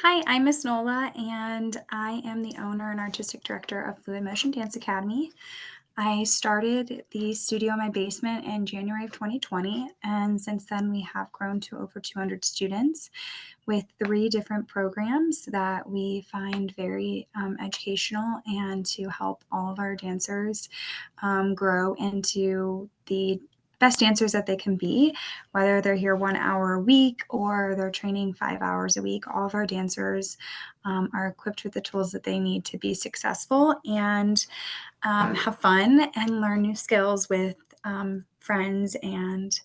Hi, I'm Miss Nola, and I am the owner and artistic director of Fluid Motion Dance Academy. I started the studio in my basement in January of 2020, and since then we have grown to over 200 students with three different programs that we find very educational and to help all of our dancers grow into the best dancers that they can be, whether they're here 1 hour a week or they're training 5 hours a week. All of our dancers are equipped with the tools that they need to be successful and have fun and learn new skills with friends and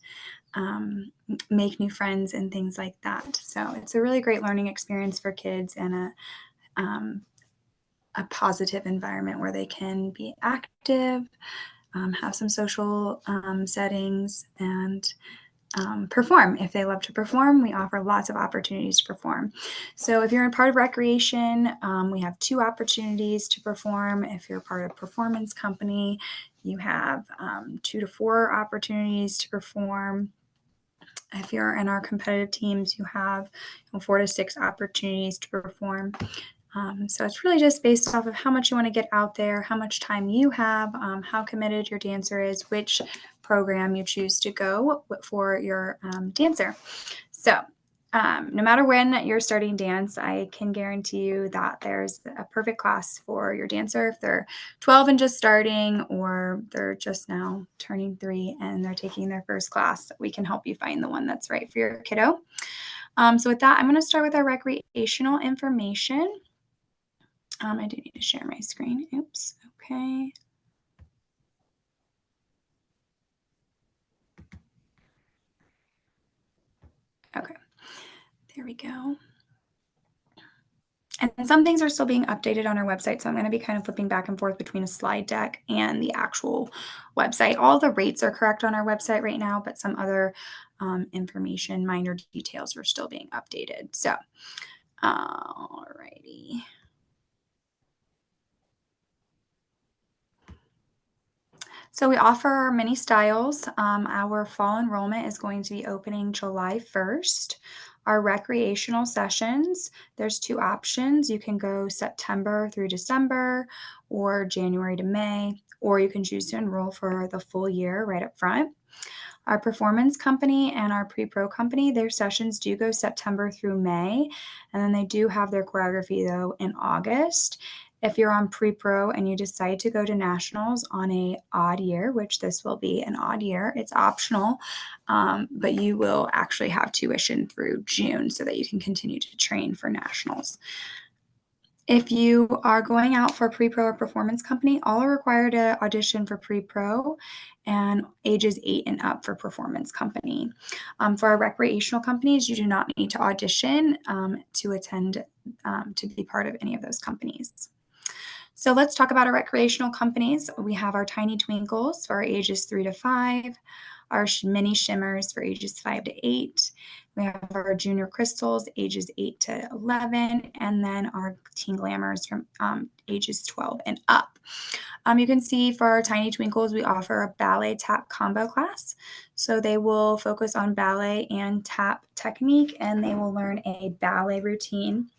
make new friends and things like that. So it's a really great learning experience for kids and a positive environment where they can be active, have some social settings, and perform. If they love to perform, we offer lots of opportunities to perform. So if you're in part of recreation, we have 2 opportunities to perform. If you're part of performance company, you have 2 to 4 opportunities to perform. If you're in our competitive teams, you have 4 to 6 opportunities to perform. So it's really just based off of how much you want to get out there, how much time you have, how committed your dancer is, which program you choose to go for your dancer. So no matter when you're starting dance, I can guarantee you that there's a perfect class for your dancer. If they're 12 and just starting, or they're just now turning 3 and they're taking their first class, we can help you find the one that's right for your kiddo. So with that, I'm going to start with our recreational information. I do need to share my screen. Oops. Okay. Okay. There we go. And some things are still being updated on our website, so I'm going to be kind of flipping back and forth between a slide deck and the actual website. All the rates are correct on our website right now, but some other information, minor details are still being updated. So, alrighty. So we offer our mini styles. Our fall enrollment is going to be opening July 1st. Our recreational sessions, there's 2 options. You can go September through December or January to May, or you can choose to enroll for the full year right up front. Our performance company and our pre-pro company, their sessions do go September through May, and then they do have their choreography though in August. If you're on pre-pro and you decide to go to nationals on a odd year, which this will be an odd year, it's optional, but you will actually have tuition through June so that you can continue to train for nationals. If you are going out for pre-pro or performance company, all are required to audition for pre-pro and ages 8 and up for performance company. For our recreational companies, you do not need to audition to attend to be part of any of those companies. So let's talk about our recreational companies. We have our Tiny Twinkles for ages 3 to 5, our Mini Shimmers for ages 5 to 8. We have our Junior Crystals, ages 8 to 11, and then our Teen Glamours from ages 12 and up. You can see for our Tiny Twinkles, we offer a ballet tap combo class. So they will focus on ballet and tap technique, and they will learn a ballet routine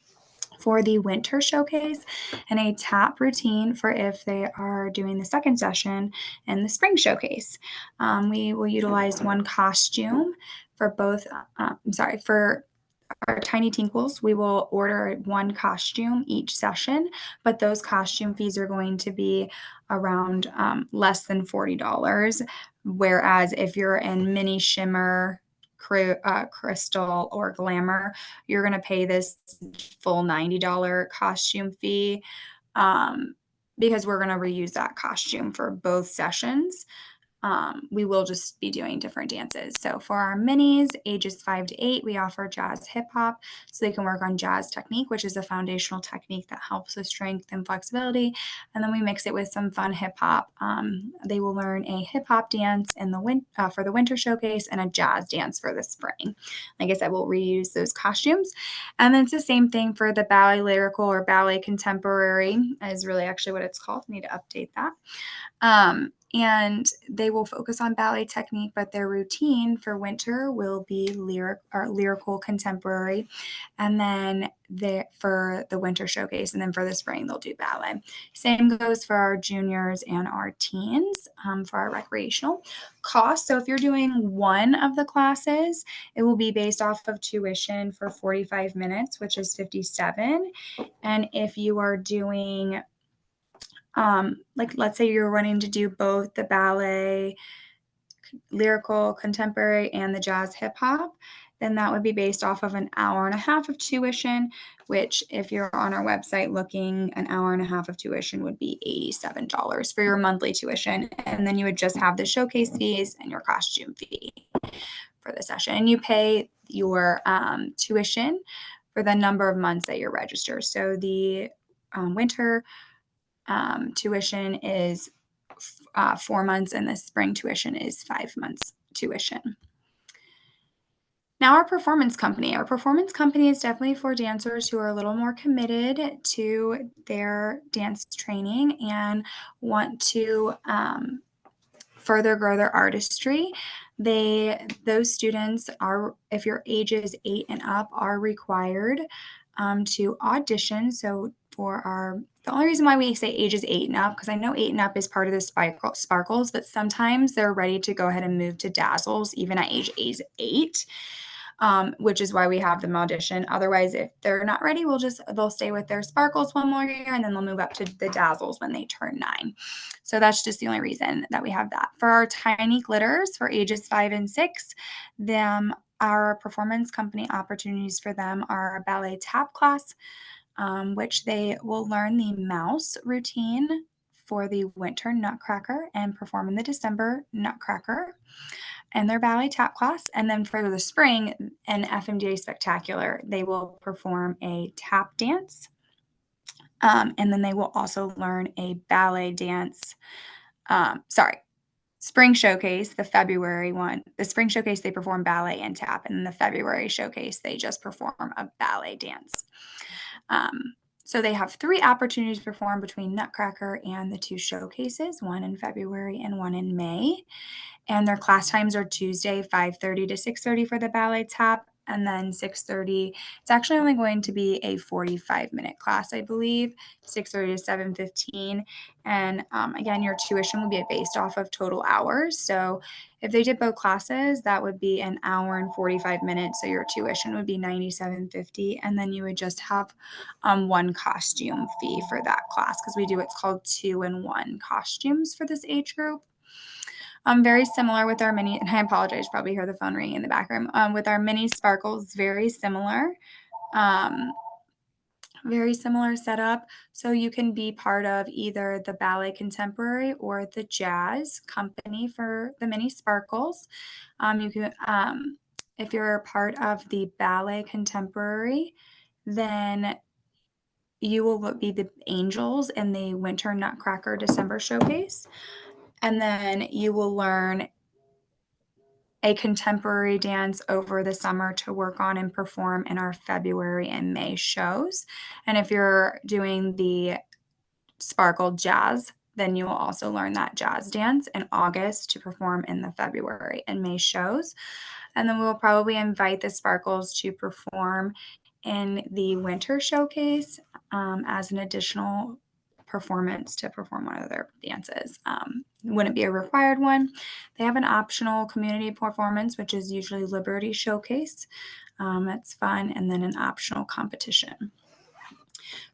for the winter showcase and a tap routine for if they are doing the second session in the spring showcase. We will utilize one costume for both, for our Tiny Tinkles, we will order one costume each session, but those costume fees are going to be around less than $40. Whereas if you're in Mini Shimmer, Crystal, or Glamour, you're going to pay this full $90 costume fee because we're going to reuse that costume for both sessions. We will just be doing different dances. So for our minis, ages 5 to 8, we offer jazz hip hop. So they can work on jazz technique, which is a foundational technique that helps with strength and flexibility. And then we mix it with some fun hip hop. They will learn a hip hop dance in the for the winter showcase and a jazz dance for the spring. Like I said, we'll reuse those costumes. And then it's the same thing for the ballet lyrical or ballet contemporary is really actually what it's called. I need to update that. and they will focus on ballet technique, but their routine for winter will be lyrical contemporary, and then for the winter showcase, and then for the spring they'll do ballet. Same goes for our juniors and our teens for our recreational cost. So if you're doing one of the classes, it will be based off of tuition for 45 minutes, which is $57. And if you are doing like let's say you're wanting to do both the ballet, lyrical, contemporary, and the jazz hip hop, then that would be based off of an hour and a half of tuition, which if you're on our website looking, an hour and a half of tuition would be $87 for your monthly tuition. And then you would just have the showcase fees and your costume fee for the session. And you pay your tuition for the number of months that you're registered. So the winter tuition is 4 months, and the spring tuition is 5 months tuition. Now our performance company. Our performance company is definitely for dancers who are a little more committed to their dance training and want to further grow their artistry. Those students are, if your ages 8 and up, are required to audition. So the only reason why we say ages 8 and up, because I know 8 and up is part of the sparkles, but sometimes they're ready to go ahead and move to dazzles even at age 8. Which is why we have them audition. Otherwise, if they're not ready, they'll stay with their sparkles one more year, and then they'll move up to the dazzles when they turn 9. So that's just the only reason that we have that. For our tiny glitters for ages 5 and 6, our performance company opportunities for them are a ballet tap class, which they will learn the mouse routine for the winter nutcracker and perform in the December nutcracker and their ballet tap class. And then for the spring, an FMDA spectacular, they will perform a tap dance. And then they will also learn a ballet dance. Spring showcase, the February one. The spring showcase, they perform ballet and tap. And in the February showcase, they just perform a ballet dance. So they have 3 opportunities to perform between Nutcracker and the 2 showcases, one in February and one in May. And their class times are Tuesday, 5:30 to 6:30 for the ballet tap, and then 6:30. It's actually only going to be a 45-minute class, I believe, 6:30 to 7:15. And again, your tuition will be based off of total hours. So if they did both classes, that would be an hour and 45 minutes. So your tuition would be $97.50, and then you would just have one costume fee for that class, because we do what's called 2-in-1 costumes for this age group. Very similar with our mini, and I apologize, probably hear the phone ringing in the background. With our mini sparkles, very similar setup. So you can be part of either the ballet contemporary or the jazz company for the mini sparkles. You can, if you're a part of the ballet contemporary, then you will be the angels in the winter nutcracker December showcase. And then you will learn a contemporary dance over the summer to work on and perform in our February and May shows. And if you're doing the sparkle jazz, then you will also learn that jazz dance in August to perform in the February and May shows. And then we'll probably invite the sparkles to perform in the winter showcase as an additional performance to perform one of their dances. Wouldn't be a required one. They have an optional community performance, which is usually Liberty Showcase. It's fun, and then an optional competition.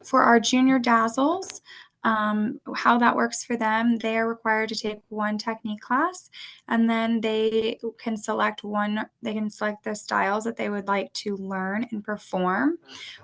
For our junior dazzles, how that works for them, they are required to take one technique class, and then they can select the styles that they would like to learn and perform.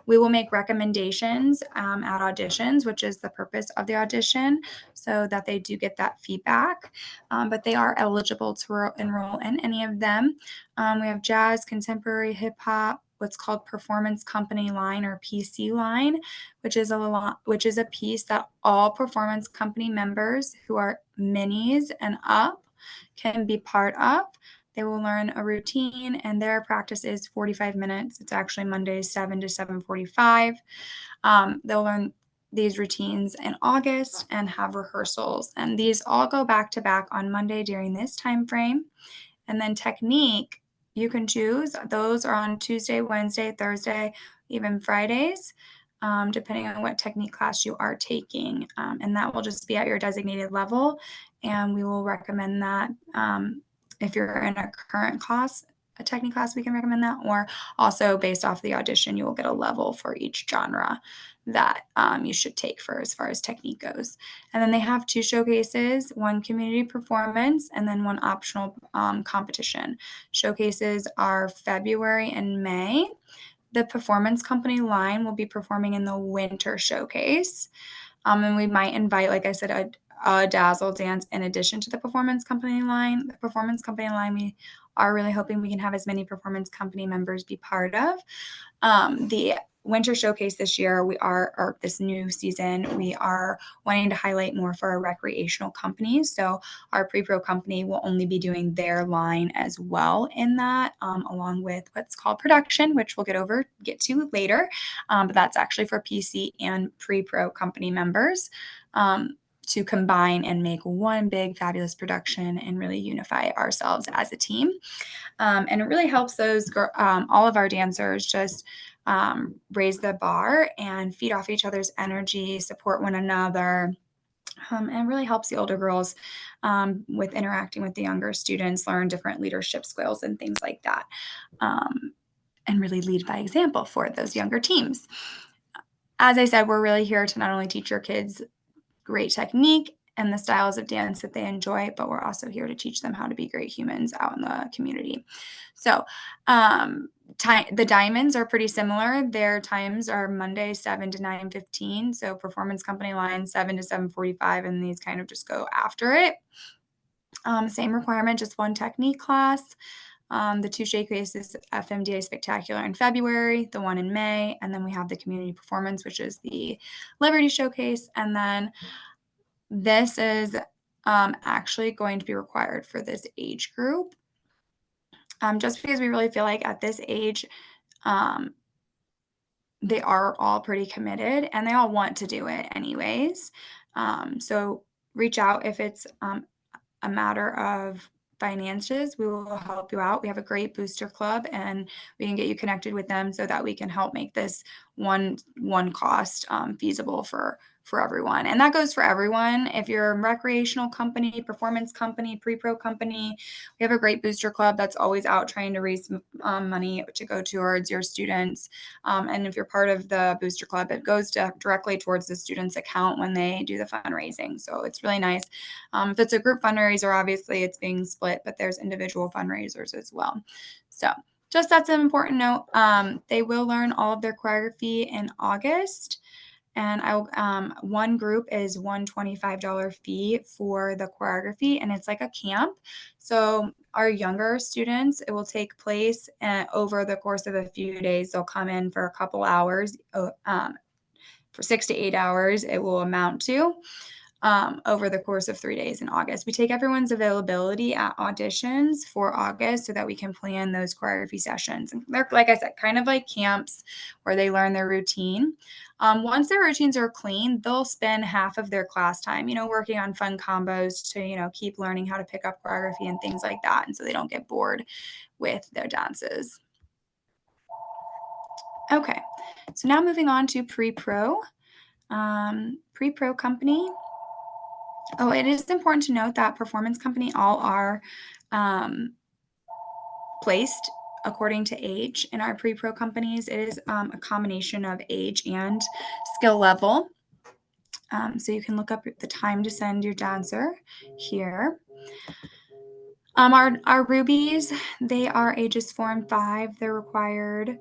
We will make recommendations at auditions, which is the purpose of the audition, so that they do get that feedback, but they are eligible to enroll in any of them. We have jazz, contemporary, hip hop, what's called performance company line or PC line, which is a piece that all performance company members who are minis and up can be part of. They will learn a routine, and their practice is 45 minutes. It's actually Mondays 7 to 7:45. They'll learn these routines in August and have rehearsals. And these all go back to back on Monday during this time frame. And then technique, you can choose. Those are on Tuesday, Wednesday, Thursday, even Fridays, depending on what technique class you are taking. And that will just be at your designated level. And we will recommend that if you're in a current class, a technique class, we can recommend that. Or also based off the audition, you will get a level for each genre that you should take for as far as technique goes. And then they have 2 showcases, 1 community performance, and then 1 optional competition. Showcases are February and May. The performance company line will be performing in the winter showcase. And we might invite, like I said, a dazzle dance in addition to the performance company line. The performance company line, we are really hoping we can have as many performance company members be part of. The winter showcase this year, or this new season, we are wanting to highlight more for our recreational companies. So our pre-pro company will only be doing their line as well in that, along with what's called production, which we'll get to later. But that's actually for PC and pre-pro company members. To combine and make one big fabulous production and really unify ourselves as a team. And it really helps all of our dancers just raise the bar and feed off each other's energy, support one another, and really helps the older girls with interacting with the younger students, learn different leadership skills and things like that, and really lead by example for those younger teams. As I said, we're really here to not only teach your kids great technique and the styles of dance that they enjoy, but we're also here to teach them how to be great humans out in the community. So the diamonds are pretty similar. Their times are Monday 7 to 9:15. So performance company line 7 to 7:45, and these kind of just go after it. Same requirement, just 1 technique class. The 2 showcases, FMDA Spectacular in February, the 1 in May, and then we have the community performance, which is the Liberty Showcase. And then this is actually going to be required for this age group, just because we really feel like at this age, they are all pretty committed and they all want to do it anyways. So reach out if it's a matter of finances. We will help you out. We have a great booster club and we can get you connected with them so that we can help make this one cost feasible for everyone. And that goes for everyone. If you're a recreational company, performance company, pre-pro company, we have a great booster club that's always out trying to raise money to go towards your students. And if you're part of the booster club, it goes directly towards the student's account when they do the fundraising. So it's really nice. If it's a group fundraiser, obviously it's being split, but there's individual fundraisers as well. So just that's an important note. They will learn all of their choreography in August. And one group is $125 fee for the choreography, and it's like a camp. So our younger students, it will take place over the course of a few days. They'll come in for a couple hours, for 6 to 8 hours, it will amount to. Over the course of 3 days in August. We take everyone's availability at auditions for August so that we can plan those choreography sessions. And they're, like I said, kind of like camps where they learn their routine. Once their routines are clean, they'll spend half of their class time, working on fun combos to, keep learning how to pick up choreography and things like that. And so they don't get bored with their dances. Okay, so now moving on to pre-pro. Pre-pro company. Oh, it is important to note that performance company all are placed according to age. In our pre-pro companies, it is a combination of age and skill level. So you can look up the time to send your dancer here. Our rubies, they are ages 4 and 5. They're required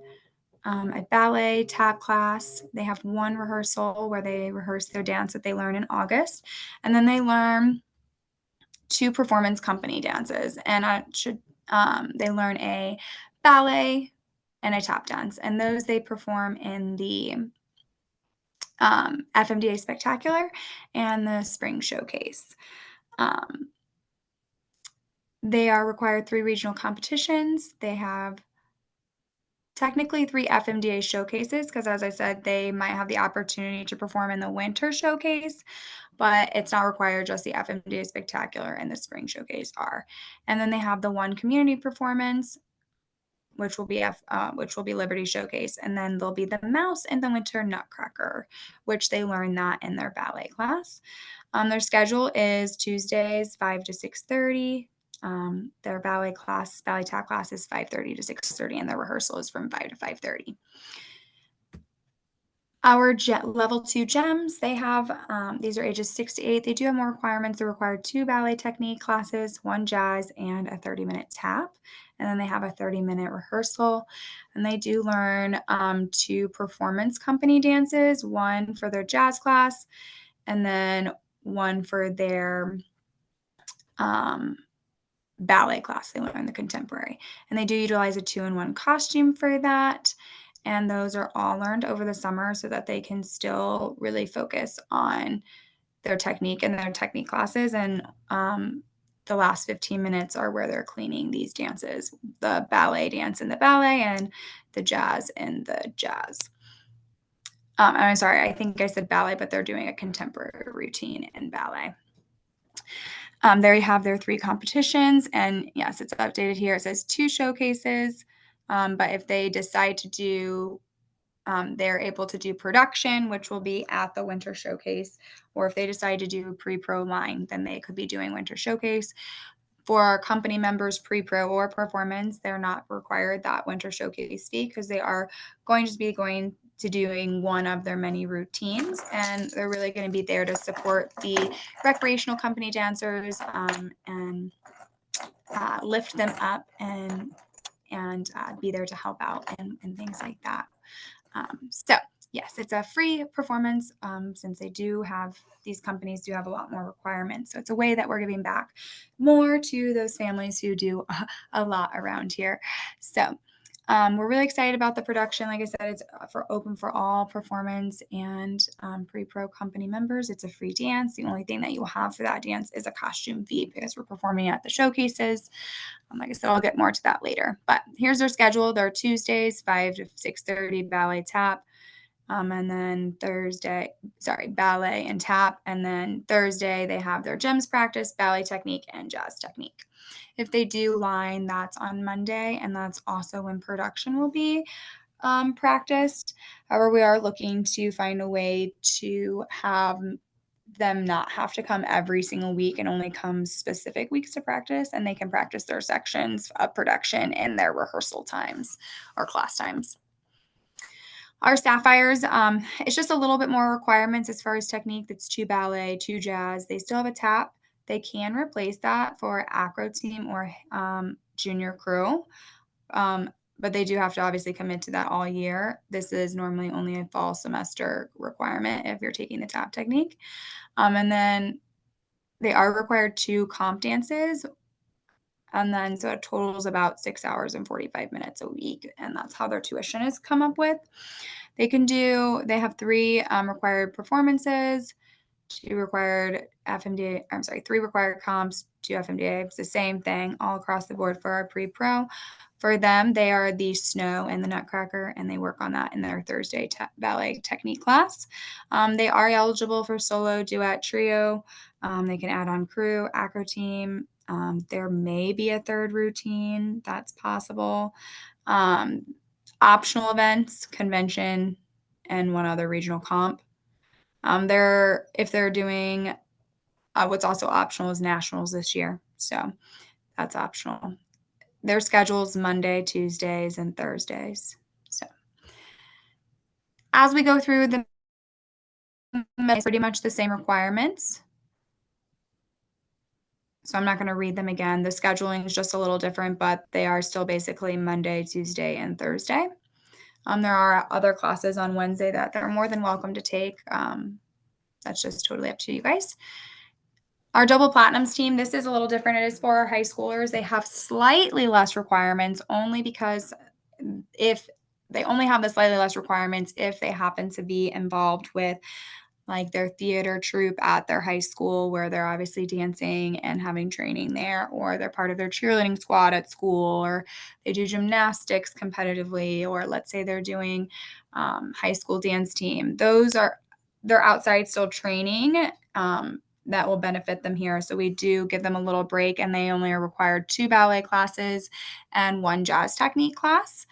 a ballet, tap class. They have 1 rehearsal where they rehearse their dance that they learn in August. And then they learn 2 performance company dances. And they learn a ballet and a tap dance. And those they perform in the FMDA Spectacular and the Spring Showcase. They are required 3 regional competitions. They have technically 3 FMDA showcases because, as I said, they might have the opportunity to perform in the winter showcase, but it's not required, just the FMDA Spectacular and the spring showcase are. And then they have the one community performance, which will be Liberty Showcase, and then there'll be the Mouse and the Winter Nutcracker, which they learn that in their ballet class. Their schedule is Tuesdays 5 to 6:30. Their ballet tap class is 5:30 to 6:30, and their rehearsal is from 5 to 5:30. Our level 2 gems, they have, these are ages 6 to 8. They do have more requirements. They require 2 ballet technique classes, 1 jazz, and a 30-minute tap. And then they have a 30-minute rehearsal. And they do learn 2 performance company dances, 1 for their jazz class, and then 1 for their ballet class. They learn the contemporary. And they do utilize a 2-in-1 costume for that. And those are all learned over the summer so that they can still really focus on their technique and their technique classes. And the last 15 minutes are where they're cleaning these dances, the ballet dance in the ballet and the jazz in the jazz. I'm sorry, I think I said ballet, but they're doing a contemporary routine in ballet. There you have their 3 competitions, and yes, it's updated here. It says 2 showcases, but if they decide to do, they're able to do production, which will be at the winter showcase, or if they decide to do pre-pro line, then they could be doing winter showcase. For our company members, pre-pro or performance, they're not required that winter showcase fee because they are going to be going to doing one of their many routines, and they're really going to be there to support the recreational company dancers and lift them up and be there to help out and things like that. So yes, it's a free performance since these companies do have a lot more requirements. So it's a way that we're giving back more to those families who do a lot around here. So we're really excited about the production. Like I said, it's open for all performance and pre-pro company members. It's a free dance. The only thing that you will have for that dance is a costume fee because we're performing at the showcases. Like I said, I'll get more to that later. But here's their schedule. They're Tuesdays, 5 to 6:30 ballet tap. And then ballet and tap. And then Thursday, they have their gems practice, ballet technique, and jazz technique. If they do line, that's on Monday, and that's also when production will be practiced. However, we are looking to find a way to have them not have to come every single week and only come specific weeks to practice, and they can practice their sections of production in their rehearsal times or class times. Our Sapphires, it's just a little bit more requirements as far as technique. It's 2 ballet, 2 jazz. They still have a tap. They can replace that for acro team or junior crew, but they do have to obviously commit to that all year. This is normally only a fall semester requirement if you're taking the tap technique. And then they are required 2 comp dances. And then so it totals about 6 hours and 45 minutes a week. And that's how their tuition is come up with. They have 3 required performances, 3 required comps, 2 FMDA. It's the same thing all across the board for our pre-pro. For them, they are the Snow and the Nutcracker, and they work on that in their Thursday ballet technique class. They are eligible for solo, duet, trio. They can add on crew, acro team. There may be a 3rd routine. That's possible. Optional events, convention, and 1 other regional comp. If they're doing what's also optional is nationals this year, so that's optional. Their schedule's Monday, Tuesdays, and Thursdays. So as we go through it's pretty much the same requirements. So I'm not going to read them again. The scheduling is just a little different, but they are still basically Monday, Tuesday, and Thursday. There are other classes on Wednesday that they're more than welcome to take. That's just totally up to you guys. Our double platinums team, this is a little different. It is for our high schoolers. They have slightly less requirements only because if they only have the slightly less requirements if they happen to be involved with like their theater troupe at their high school where they're obviously dancing and having training there, or they're part of their cheerleading squad at school, or they do gymnastics competitively, or let's say they're doing high school dance team. They're outside still training. That will benefit them here. So we do give them a little break, and they only are required 2 ballet classes and 1 jazz technique class.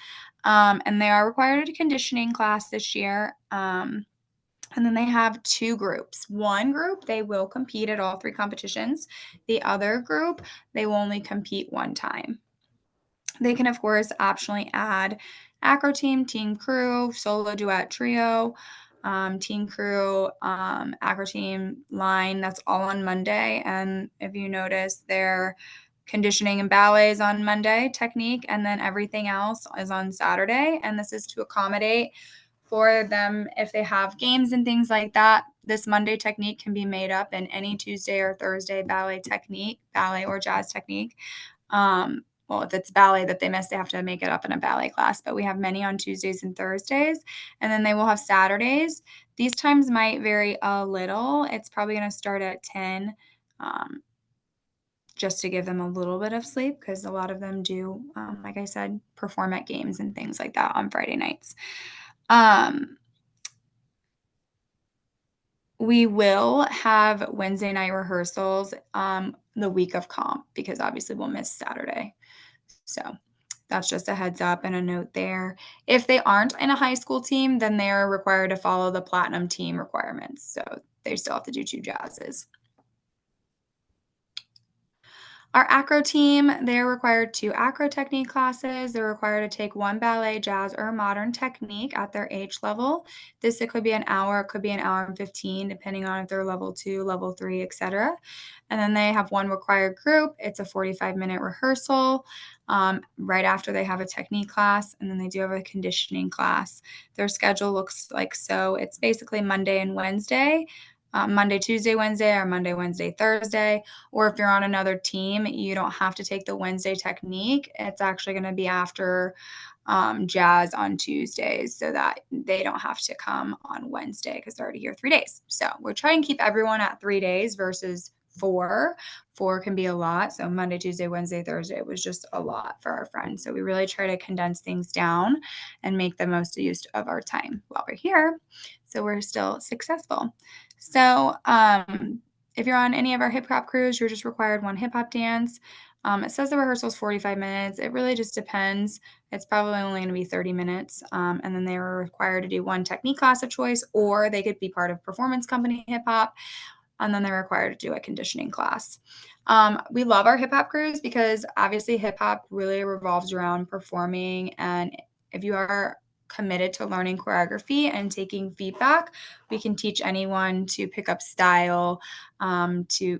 And they are required a conditioning class this year. And then they have 2 groups. One group, they will compete at all 3 competitions. The other group, they will only compete 1 time. They can, of course, optionally add acro team, team crew, solo, duet, trio, team crew, acro team, line. That's all on Monday. And if you notice, their conditioning and ballet is on Monday, technique, and then everything else is on Saturday. And this is to accommodate for them if they have games and things like that. This Monday technique can be made up in any Tuesday or Thursday ballet technique, ballet or jazz technique. Well, if it's ballet that they miss, they have to make it up in a ballet class, but we have many on Tuesdays and Thursdays, and then they will have Saturdays. These times might vary a little. It's probably going to start at 10, just to give them a little bit of sleep, because a lot of them do, like I said, perform at games and things like that on Friday nights. We will have Wednesday night rehearsals the week of comp, because obviously we'll miss Saturday. So that's just a heads up and a note there. If they aren't in a high school team, then they're required to follow the platinum team requirements. So they still have to do 2 jazzes. Our acro team, they're required 2 acro technique classes. They're required to take 1 ballet, jazz, or modern technique at their age level. It could be an hour, it could be an hour and 15, depending on if they're level 2, level 3, etc. And then they have 1 required group. It's a 45-minute rehearsal right after they have a technique class, and then they do have a conditioning class. Their schedule looks like so. It's basically Monday and Wednesday. Monday, Tuesday, Wednesday, or Monday, Wednesday, Thursday. Or if you're on another team, you don't have to take the Wednesday technique. It's actually going to be after jazz on Tuesdays, so that they don't have to come on Wednesday because they're already here 3 days. So we're trying to keep everyone at 3 days versus 4. 4 can be a lot. So Monday, Tuesday, Wednesday, Thursday was just a lot for our friends. So we really try to condense things down and make the most use of our time while we're here, so we're still successful. So if you're on any of our hip hop crews, you're just required 1 hip hop dance. It says the rehearsal is 45 minutes. It really just depends. It's probably only going to be 30 minutes. And then they were required to do 1 technique class of choice, or they could be part of performance company hip hop. And then they're required to do a conditioning class. We love our hip hop crews because obviously hip hop really revolves around performing. And if you are committed to learning choreography and taking feedback, we can teach anyone to pick up style, to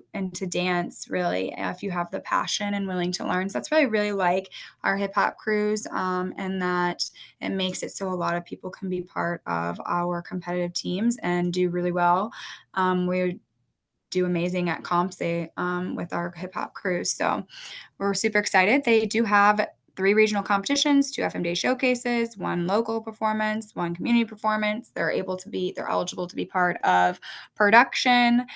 dance, really, if you have the passion and willing to learn. So that's really like our hip hop crews, and that it makes it so a lot of people can be part of our competitive teams and do really well. We do amazing at comps with our hip hop crews. So we're super excited. They do have 3 regional competitions, 2 FMDA showcases, 1 local performance, 1 community performance. They're eligible to be part of production.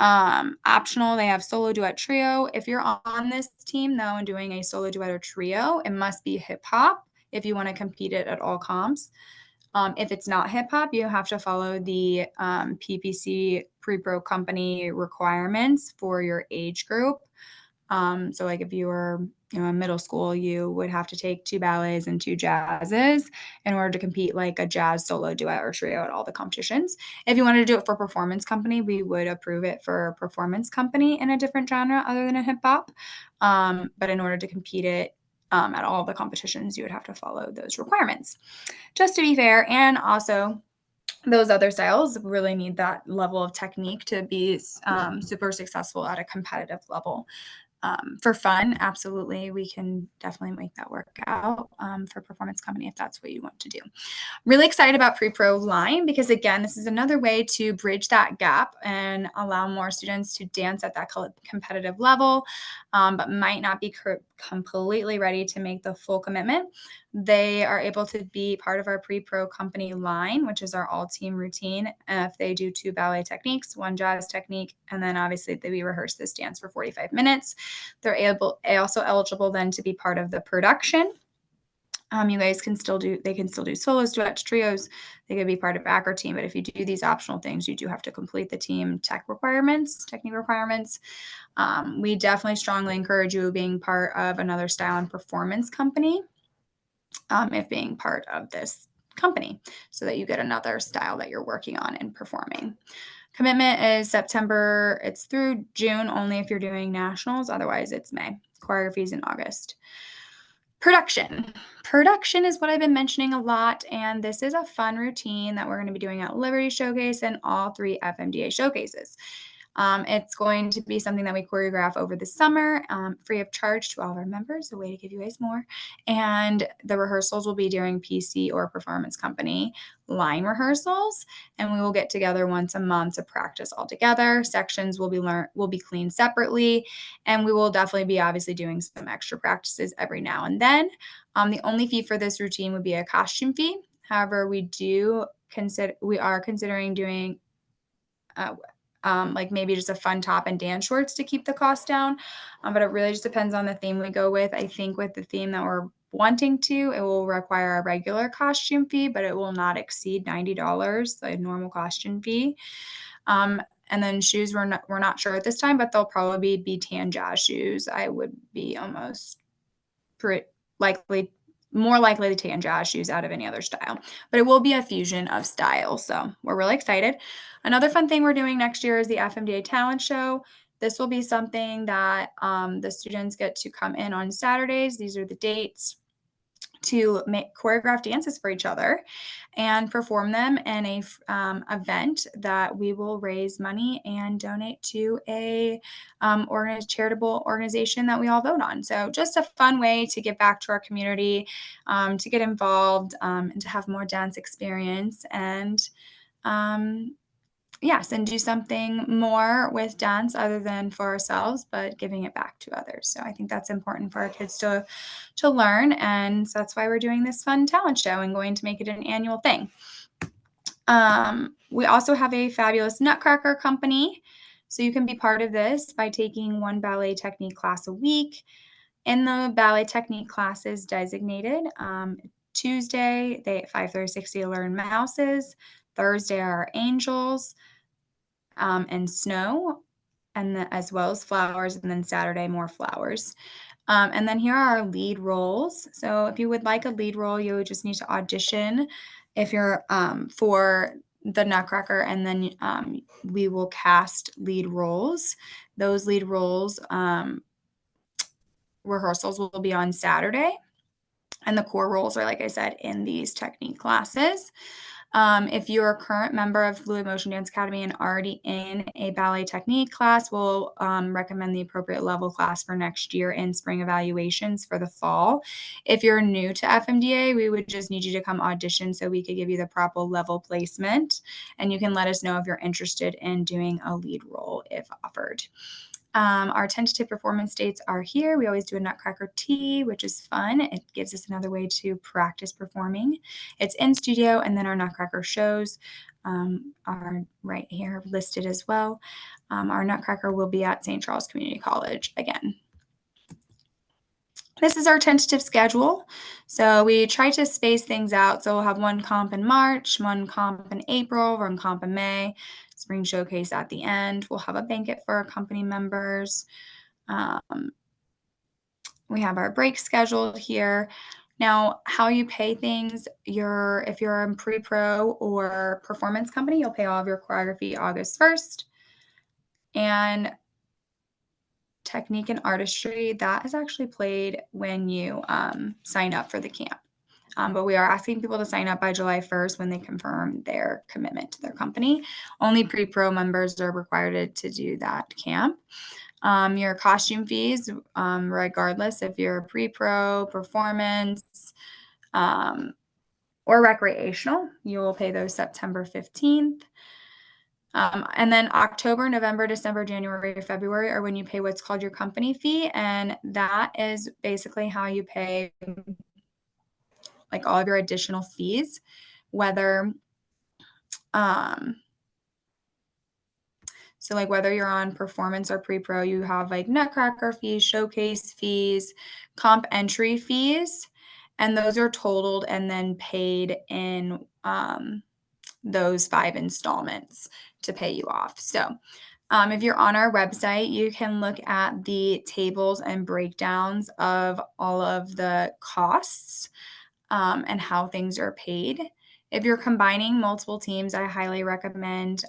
Optional, they have solo, duet, trio. If you're on this team though and doing a solo, duet, or trio, it must be hip hop if you want to compete it at all comps. If it's not hip hop, you have to follow the PPC pre-pro company requirements for your age group. So like if you were in middle school, you would have to take 2 ballets and 2 jazzes in order to compete like a jazz, solo, duet, or trio at all the competitions. If you wanted to do it for performance company, we would approve it for performance company in a different genre other than a hip hop. But in order to compete it at all the competitions, you would have to follow those requirements, just to be fair. And also, those other styles really need that level of technique to be super successful at a competitive level. For fun, absolutely, we can definitely make that work out for performance company if that's what you want to do. Really excited about pre-pro line because, again, this is another way to bridge that gap and allow more students to dance at that competitive level, but might not be completely ready to make the full commitment, they are able to be part of our pre-pro company line, which is our all-team routine. If they do 2 ballet techniques, 1 jazz technique, and then obviously we rehearse this dance for 45 minutes, they're also eligible then to be part of the production. You guys they can still do solos, duets, trios. They could be part of backer team, but if you do these optional things, you do have to complete the team technique requirements. We definitely strongly encourage you being part of another style and performance company, if being part of this company, so that you get another style that you're working on and performing. Commitment is September. It's through June only if you're doing nationals. Otherwise, it's May. Choreography's in August. Production is what I've been mentioning a lot, and this is a fun routine that we're going to be doing at Liberty Showcase and all 3 FMDA showcases. It's going to be something that we choreograph over the summer, free of charge to all of our members, a way to give you guys more. And the rehearsals will be during PC or performance company line rehearsals, and we will get together once a month to practice all together. Sections will be cleaned separately, and we will definitely be obviously doing some extra practices every now and then. The only fee for this routine would be a costume fee. However, we are considering doing like maybe just a fun top and dance shorts to keep the cost down. But it really just depends on the theme we go with. I think with the theme that we're wanting to, it will require a regular costume fee, but it will not exceed $90, the normal costume fee. And then shoes, we're not sure at this time, but they'll probably be tan jazz shoes. I would be almost more likely to tan jazz shoes out of any other style, but it will be a fusion of styles. So we're really excited. Another fun thing we're doing next year is the FMDA talent show. This will be something that the students get to come in on Saturdays. These are the dates to make choreographed dances for each other and perform them in a event that we will raise money and donate to a charitable organization that we all vote on. So just a fun way to give back to our community, to get involved, and to have more dance experience, and yes, and do something more with dance other than for ourselves, but giving it back to others. So I think that's important for our kids to learn, and so that's why we're doing this fun talent show and going to make it an annual thing. We also have a fabulous Nutcracker company, so you can be part of this by taking 1 ballet technique class a week. In the ballet technique classes designated, Tuesday, they at 5:30, 60 learn mouses. Thursday are angels and snow, as well as flowers, and then Saturday more flowers. And then here are our lead roles. So if you would like a lead role, you would just need to audition if you're for the Nutcracker, and then we will cast lead roles. Those lead roles rehearsals will be on Saturday, and the core roles are, like I said, in these technique classes. If you're a current member of Fluid Motion Dance Academy and already in a ballet technique class, we'll recommend the appropriate level class for next year in spring evaluations for the fall. If you're new to FMDA, we would just need you to come audition so we could give you the proper level placement, and you can let us know if you're interested in doing a lead role if offered. Our tentative performance dates are here. We always do a Nutcracker tea, which is fun. It gives us another way to practice performing. It's in studio, and then our Nutcracker shows are right here listed as well. Our Nutcracker will be at St. Charles Community College again. This is our tentative schedule. So we try to space things out. So we'll have 1 comp in March, 1 comp in April, 1 comp in May, spring showcase at the end. We'll have a banquet for our company members. We have our break scheduled here. Now, how you pay things, if you're in pre-pro or performance company, you'll pay all of your choreography August 1st. And technique and artistry, that is actually played when you sign up for the camp. But we are asking people to sign up by July 1st when they confirm their commitment to their company. Only pre-pro members are required to do that camp. Your costume fees, regardless if you're pre-pro, performance, or recreational, you will pay those September 15th. And then October, November, December, January, February are when you pay what's called your company fee. And that is basically how you pay like all of your additional fees, whether so like whether you're on performance or pre-pro, you have like nutcracker fees, showcase fees, comp entry fees, and those are totaled and then paid in those 5 installments to pay you off. So if you're on our website, you can look at the tables and breakdowns of all of the costs and how things are paid. If you're combining multiple teams, I highly recommend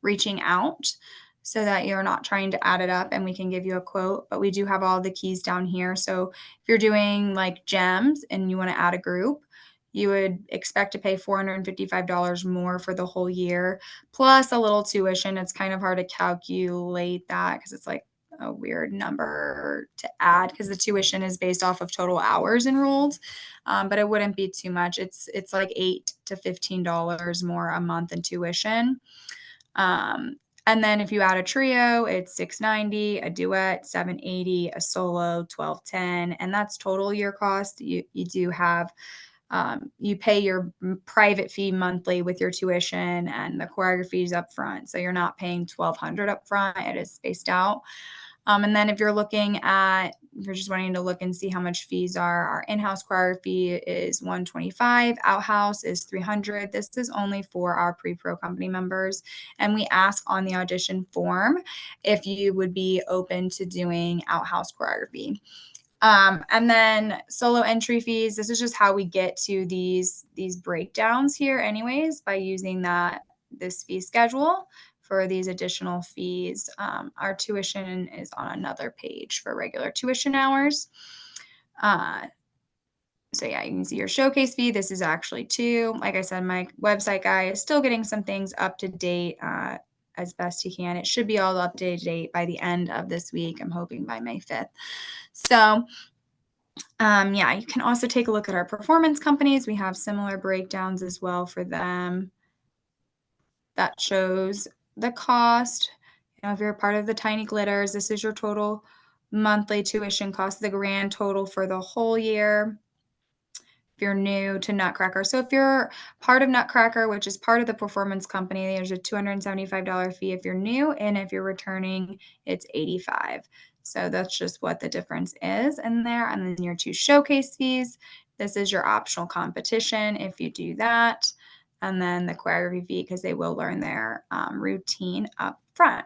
reaching out so that you're not trying to add it up and we can give you a quote. But we do have all the keys down here. So if you're doing like gems and you want to add a group, you would expect to pay $455 more for the whole year, plus a little tuition. It's kind of hard to calculate that because it's like a weird number to add because the tuition is based off of total hours enrolled, but it wouldn't be too much. It's like $8 to $15 more a month in tuition. And then if you add a trio, it's $690, a duet, $780, a solo, $1210, and that's total year cost. You do have you pay your private fee monthly with your tuition and the choreography is up front. So you're not paying $1,200 up front. It is spaced out. And then if you're just wanting to look and see how much fees are, our in-house choreography is $125, outhouse is $300. This is only for our pre-pro company members. And we ask on the audition form if you would be open to doing outhouse choreography. And then solo entry fees, this is just how we get to these breakdowns here anyways, by using this fee schedule for these additional fees. Our tuition is on another page for regular tuition hours. So yeah, you can see your showcase fee. This is actually 2. Like I said, my website guy is still getting some things up to date as best he can. It should be all up to date by the end of this week. I'm hoping by May 5th. So yeah, you can also take a look at our performance companies. We have similar breakdowns as well for them. That shows the cost. If you're a part of the Tiny Glitters, this is your total monthly tuition cost, the grand total for the whole year. If you're new to Nutcracker. So if you're part of Nutcracker, which is part of the performance company, there's a $275 fee if you're new, and if you're returning, it's $85. So that's just what the difference is in there. And then your 2 showcase fees. This is your optional competition if you do that. And then the choreography fee because they will learn their routine up front.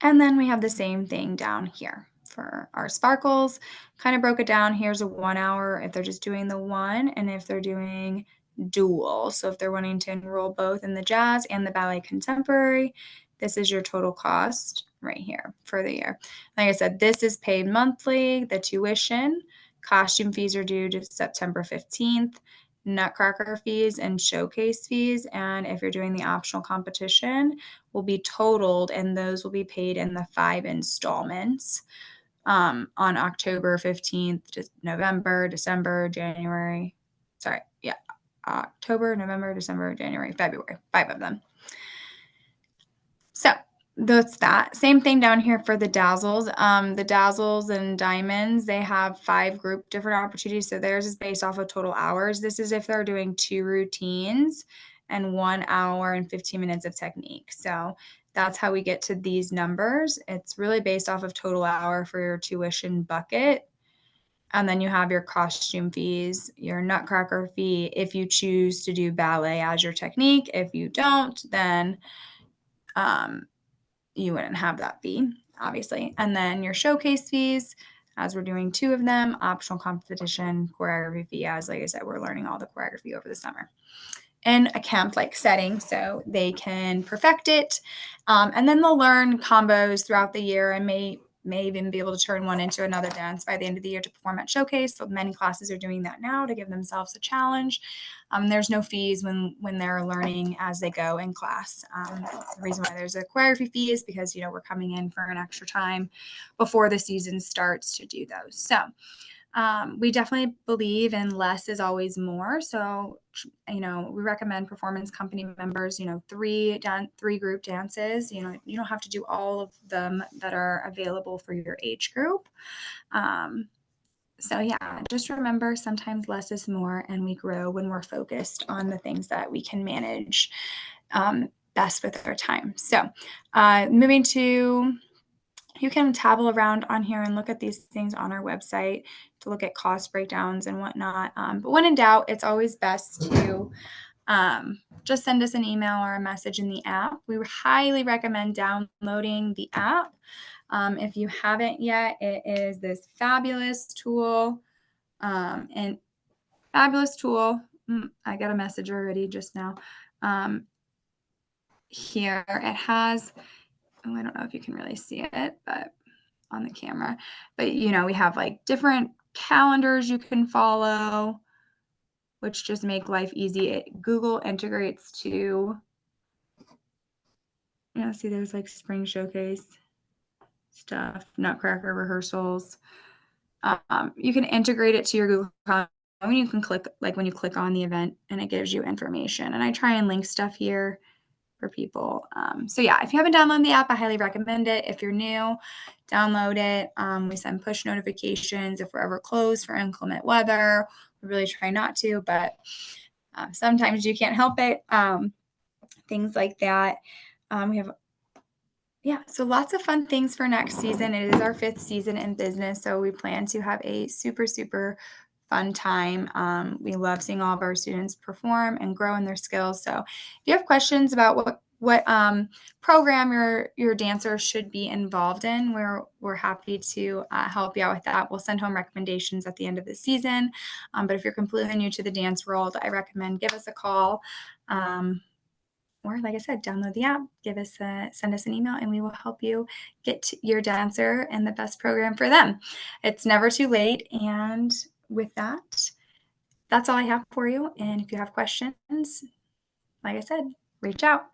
And then we have the same thing down here for our sparkles. Kind of broke it down. Here's a 1 hour if they're just doing the one and if they're doing dual. So if they're wanting to enroll both in the jazz and the ballet contemporary, this is your total cost right here for the year. Like I said, this is paid monthly, the tuition. Costume fees are due to September 15th. Nutcracker fees and showcase fees. And if you're doing the optional competition, will be totaled and those will be paid in the 5 installments on October 15th to November, December, January. Sorry. Yeah. October, November, December, January, February, 5 of them. So that's that. Same thing down here for the dazzles. The dazzles and diamonds, they have 5 group different opportunities. So theirs is based off of total hours. This is if they're doing 2 routines and 1 hour and 15 minutes of technique. So that's how we get to these numbers. It's really based off of total hour for your tuition bucket. And then you have your costume fees, your Nutcracker fee, if you choose to do ballet as your technique. If you don't, then you wouldn't have that fee, obviously. And then your showcase fees, as we're doing 2 of them, optional competition, choreography fee, as like I said, we're learning all the choreography over the summer in a camp-like setting so they can perfect it. And then they'll learn combos throughout the year and may even be able to turn one into another dance by the end of the year to perform at Showcase. So many classes are doing that now to give themselves a challenge. There's no fees when they're learning as they go in class. The reason why there's a choreography fee is because, we're coming in for an extra time before the season starts to do those. So We definitely believe in less is always more. So, we recommend performance company members, three group dances. You don't have to do all of them that are available for your age group. So yeah, just remember sometimes less is more, and we grow when we're focused on the things that we can manage best with our time. So moving to, you can tabble around on here and look at these things on our website to look at cost breakdowns and whatnot. But when in doubt, it's always best to just send us an email or a message in the app. We highly recommend downloading the app. If you haven't yet, it is this fabulous tool. And fabulous tool. I got a message already just now. Here it has, I don't know if you can really see it, but on the camera, but we have like different calendars you can follow, which just make life easy. Google integrates to, see there's like spring showcase stuff, Nutcracker rehearsals. You can integrate it to your Google Calendar. When you can click, like when you click on the event, and it gives you information. And I try and link stuff here for people. So yeah, if you haven't downloaded the app, I highly recommend it. If you're new, download it. We send push notifications if we're ever closed for inclement weather. We really try not to, but sometimes you can't help it. Things like that. We have so lots of fun things for next season. It is our 5th season in business, so we plan to have a super, super fun time. We love seeing all of our students perform and grow in their skills. So if you have questions about what program your dancer should be involved in, we're happy to help you out with that. We'll send home recommendations at the end of the season. But if you're completely new to the dance world, I recommend give us a call. Or like I said, download the app, send us an email, and we will help you get your dancer and the best program for them. It's never too late. And with that, that's all I have for you. And if you have questions, like I said, reach out.